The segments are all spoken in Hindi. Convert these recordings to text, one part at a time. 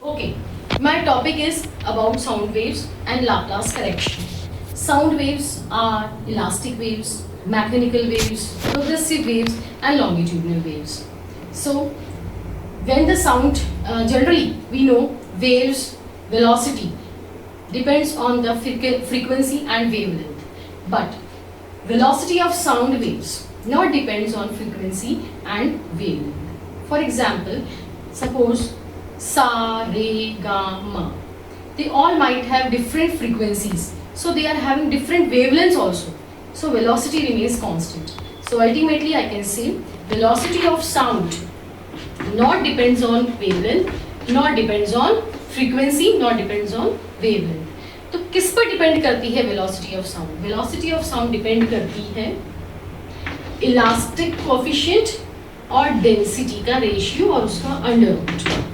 Okay, my topic is about sound waves and Laplace correction. Sound waves are elastic waves, mechanical waves, progressive waves and longitudinal waves. So when the sound, generally we know waves velocity depends on the frequency and wavelength, but velocity of sound waves not depends on frequency and wavelength. For example, suppose sa, re, ga, ma. They all might have different frequencies, so they are having different wavelengths also. So velocity remains constant. So ultimately I can say velocity of sound not depends on wavelength, not depends on frequency, not depends on wavelength. तो किस पर डिपेंड करती है velocity of sound? Velocity of sound depend करती है इलास्टिक कोएफिशिएंट और डेंसिटी का रेशियो और उसका अंडर रूट।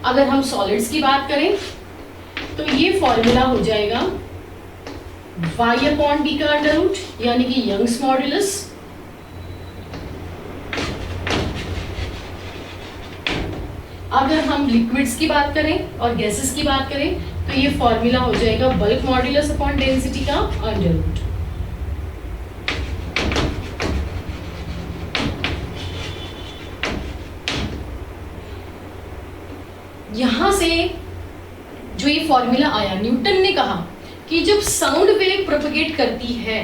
अगर हम सॉलिड्स की बात करें तो ये फॉर्मूला हो जाएगा y अपॉन डी का अंडर रूट, यानी कि यंग्स मॉड्यूलस अगर हम लिक्विड्स की बात करें और गैसेस की बात करें तो ये फॉर्मूला हो जाएगा बल्क मॉड्यूलस अपॉन डेंसिटी का अंडर रूट। यहां से जो ये फॉर्मूला आया, न्यूटन ने कहा कि जब साउंड वेव प्रोपेगेट करती है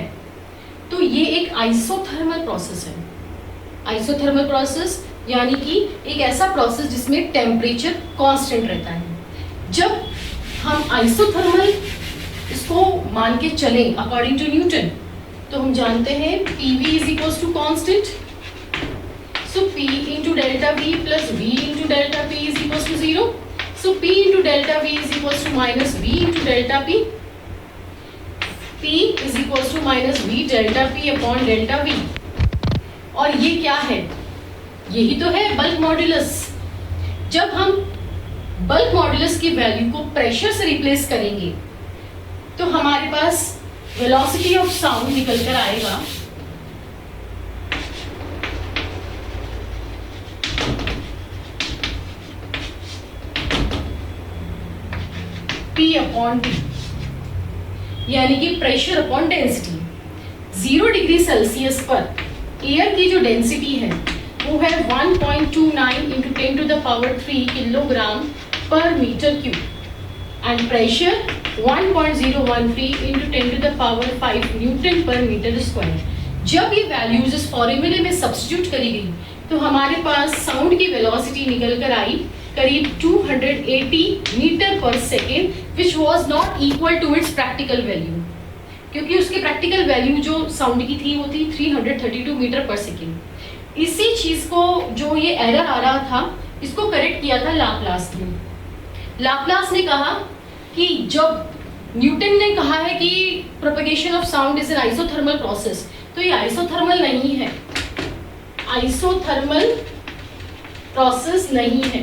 तो ये एक आइसोथर्मल प्रोसेस है। आइसोथर्मल प्रोसेस यानी कि एक ऐसा प्रोसेस जिसमें टेम्परेचर कांस्टेंट रहता है। जब हम आइसोथर्मल इसको मान के चलें अकॉर्डिंग टू न्यूटन, तो हम जानते हैं PV is equals to constant, so P into delta V plus V into delta P is equals to 0। So P into delta V is equals to minus V into delta P, P is equals to minus V delta P upon delta V। और ये क्या है? यही तो है बल्क मॉड्यूलस। जब हम बल्क मॉड्यूलस की वैल्यू को प्रेशर से रिप्लेस करेंगे तो हमारे पास वेलोसिटी ऑफ साउंड निकल कर आएगा P अपॉन T, यानी कि pressure upon density. 0 degree Celsius पर एयर की जो डेंसिटी है वो है 1.29 into 10 to the power 3 kilogram per metre cube and pressure 1.013 into 10 to the power 5 newton per metre square. जब ये वैल्यूज इस फॉर्मूले में सब्स्टिट्यूट करी गई तो हमारे पास साउंड की वेलोसिटी निकल कर आई करीब 280 मीटर पर second, which was not equal to its practical value, क्योंकि उसकी प्रैक्टिकल वैल्यू जो साउंड की थी वो थी 332 मीटर पर सेकेंड। इसी चीज को, जो ये एरर आ रहा था, इसको करेक्ट किया था लाप्लास ने। लाप्लास ने कहा कि जब न्यूटन ने कहा है कि propagation of sound is an isothermal process, तो ये आइसोथर्मल नहीं है, आइसोथर्मल प्रोसेस नहीं है,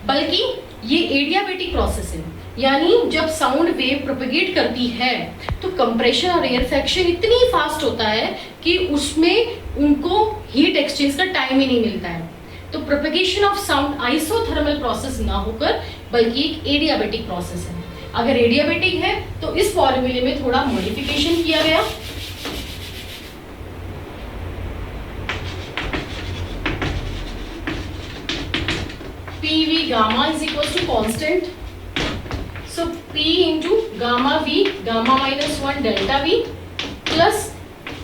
बल्कि ये एडियाबैटिक प्रोसेस है। यानी जब साउंड वेव प्रोपेगेट करती है तो कंप्रेशन और रेयरफेक्शन इतनी फास्ट होता है कि उसमें उनको हीट एक्सचेंज का टाइम ही नहीं मिलता है। तो propagation of sound isothermal process ना होकर बल्कि एक एडियाबैटिक प्रोसेस है। अगर एडियाबैटिक है तो इस फॉर्मूले में थोड़ा मॉडिफिकेशन किया गया। PV gamma is equals to constant. So P into gamma V, gamma minus 1 delta V plus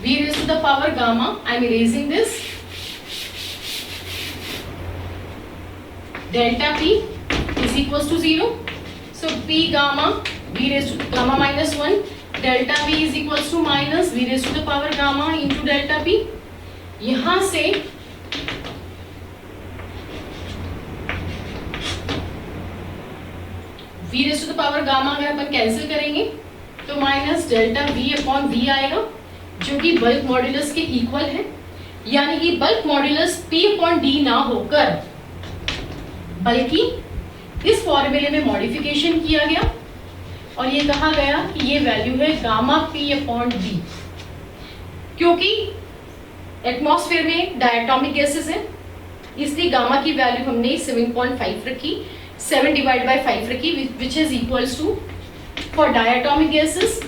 V raised to the power gamma. I am erasing this. Delta P is equals to 0. So P gamma V raised to gamma minus 1 delta V is equals to minus V raised to the power gamma into delta P. यहाँ से V raise to the power gamma अगर अपन कैंसिल करेंगे तो minus delta V upon V आएगा, जो कि बल्क मॉड्यूलस के इक्वल है। यानी कि bulk modulus P upon D ना होकर बल्कि इस फॉर्मूले में मॉडिफिकेशन किया गया और ये कहा गया कि ये वैल्यू है गामा P अपॉन D, क्योंकि एटमॉस्फेयर में डायटोमिक गैसेस हैं, इसलिए गामा की वैल्यू हमने 7.5 रखी। 7 डिवाइड बाय 5 रखी, which is equals to for diatomic gases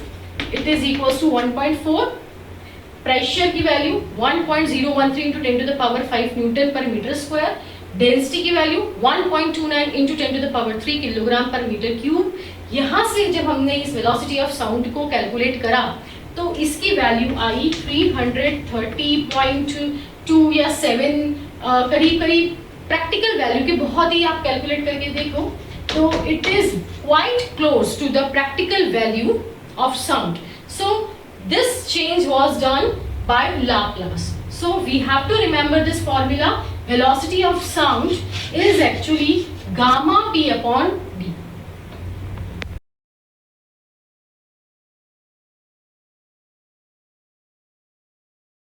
it is equals to 1.4. Pressure की value 1.013 into 10 to the power 5 newton per metre square. Density की value 1.29 into 10 to the power 3 kilogram per metre cube. यहाँ से जब हमने इस वेलोसिटी ऑफ साउंड को कैलकुलेट करा तो इसकी वैल्यू आई 330.2 या 7 करीब करीब. प्रैक्टिकल वैल्यू के बहुत ही आप कैलकुलेट करके देखो तो it is quite close to the practical value of sound. So this change was done by Laplace. So we have to remember this formula. Velocity of sound is actually gamma p upon